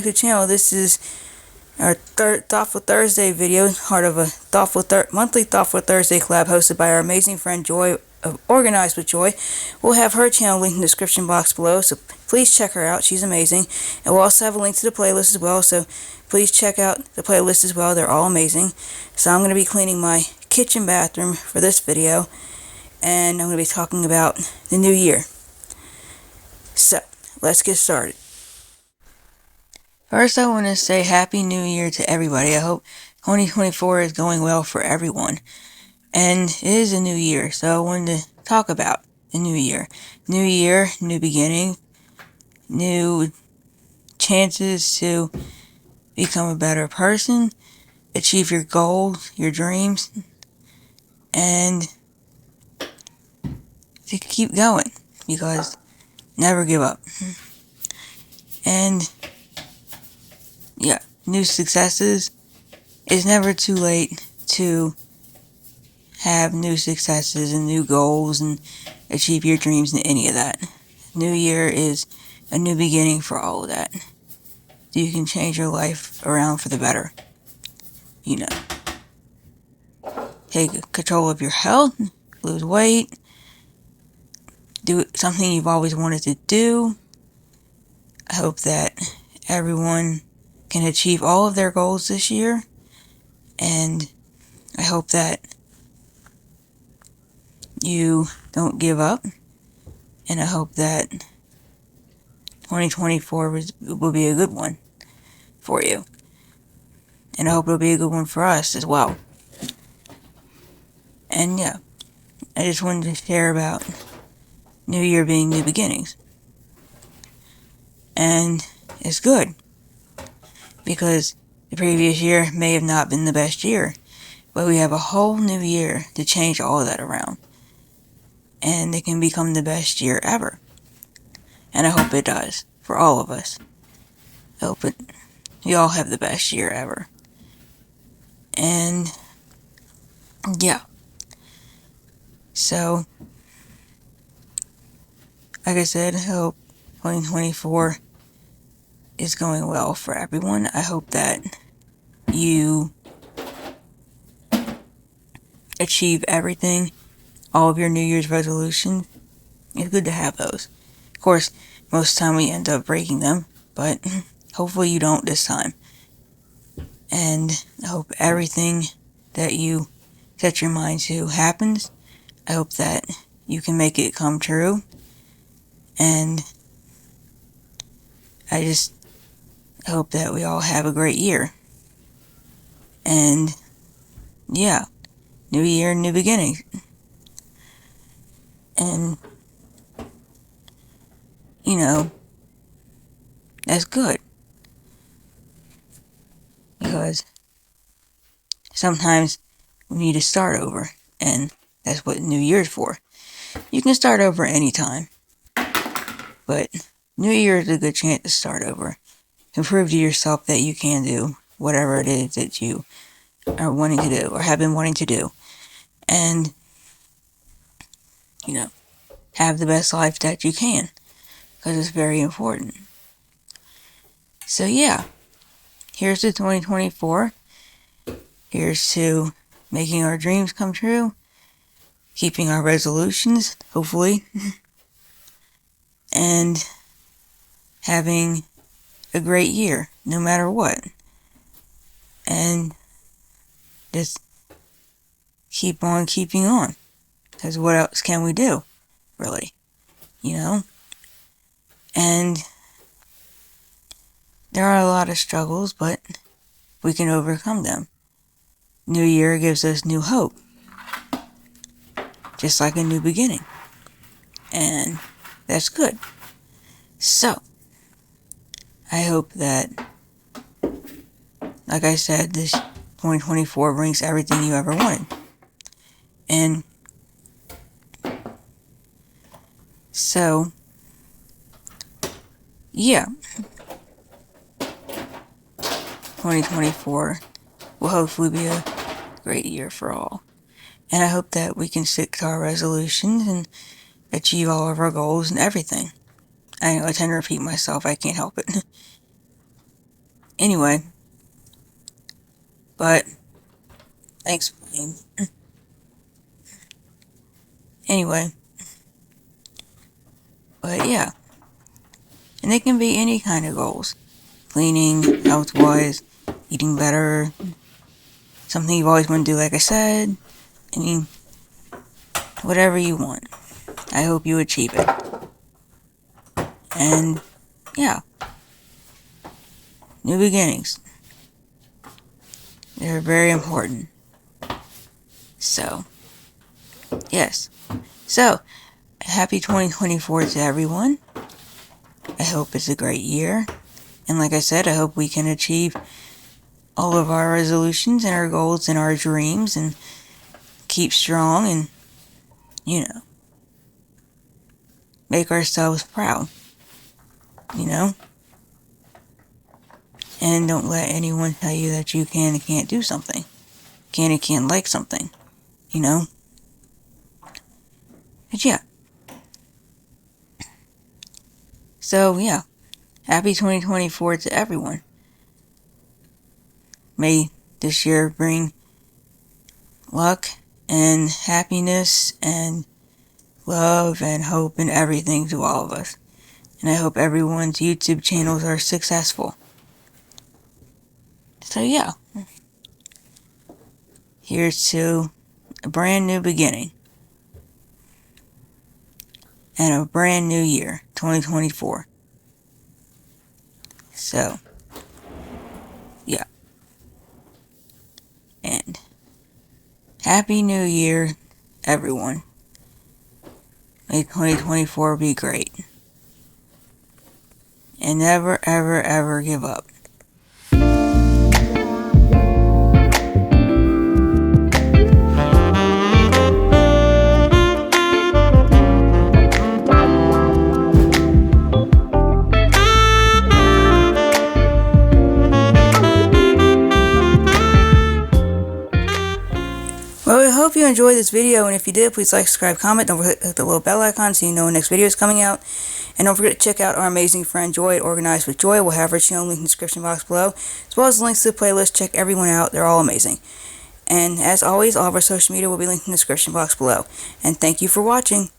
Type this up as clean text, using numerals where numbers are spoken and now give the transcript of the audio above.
back to the channel. This is our Thoughtful Thursday video, part of a monthly Thoughtful Thursday collab hosted by our amazing friend Joy of Organized with Joy. We'll have her channel linked in the description box below, so please check her out. She's amazing. And we'll also have a link to the playlist as well, so please check out the playlist as well. They're all amazing. So I'm going to be cleaning my kitchen bathroom for this video, and I'm going to be talking about the new year. So, let's get started. First, I want to say Happy New Year to everybody. I hope 2024 is going well for everyone. And it is a new year, so I wanted to talk about the new year. New year, new beginning, new chances to become a better person, achieve your goals, your dreams, and to keep going, because never give up. And yeah, new successes. It's never too late to have new successes and new goals and achieve your dreams and any of that. New year is a new beginning for all of that. You can change your life around for the better. You know, take control of your health, lose weight, do something you've always wanted to do. I hope that everyone can achieve all of their goals this year, and I hope that you don't give up, and I hope that 2024 will be a good one for you, and I hope it'll be a good one for us as well. And yeah, I just wanted to share about New Year being new beginnings, and it's good, because the previous year may have not been the best year, but we have a whole new year to change all of that around, and it can become the best year ever. And I hope it does for all of us. I hope we all have the best year ever. And yeah, so like I said, I hope 2024 is going well for everyone. I hope that you achieve everything, all of your New Year's resolutions. It's good to have those. Of course, most of the time we end up breaking them, but hopefully you don't this time. And I hope everything that you set your mind to happens. I hope that you can make it come true. And I just hope that we all have a great year. And yeah, new year, new beginnings. And you know, that's good, because sometimes we need to start over, and that's what New Year's for. You can start over anytime, but New Year is a good chance to start over and prove to yourself that you can do whatever it is that you are wanting to do or have been wanting to do, and you know, have the best life that you can, because it's very important. So yeah, here's to 2024. Here's to making our dreams come true, keeping our resolutions, hopefully, and having a great year, no matter what. And just keep on keeping on, because what else can we do, really? You know? And there are a lot of struggles, but we can overcome them. New Year gives us new hope, just like a new beginning, and that's good. So, I hope that, like I said, this 2024 brings everything you ever wanted. And so, yeah, 2024 will hopefully be a great year for all. And I hope that we can stick to our resolutions and achieve all of our goals and everything. I know I tend to repeat myself, I can't help it. Anyway, but thanks. Anyway, but yeah, and they can be any kind of goals: cleaning, health-wise, eating better, something you've always wanted to do, like I said. I mean, whatever you want. I hope you achieve it. And yeah, new beginnings. They're very important. So, yes. So, happy 2024 to everyone. I hope it's a great year. And like I said, I hope we can achieve all of our resolutions and our goals and our dreams and keep strong and, make ourselves proud. And don't let anyone tell you that you can and can't do something. Can and can't like something. But yeah. So yeah. Happy 2024 to everyone. May this year bring luck and happiness and love and hope and everything to all of us. And I hope everyone's YouTube channels are successful. So yeah. Here's to a brand new beginning. And a brand new year, 2024. So, yeah. And Happy New Year, everyone. May 2024 be great. And never, ever, ever give up. Well, I hope you enjoyed this video, and if you did, please like, subscribe, comment, don't forget to hit the little bell icon so you know when the next video is coming out, and don't forget to check out our amazing friend Joy at Organized with Joy. We'll have her channel link in the description box below, as well as links to the playlist. Check everyone out, they're all amazing. And as always, all of our social media will be linked in the description box below, and thank you for watching.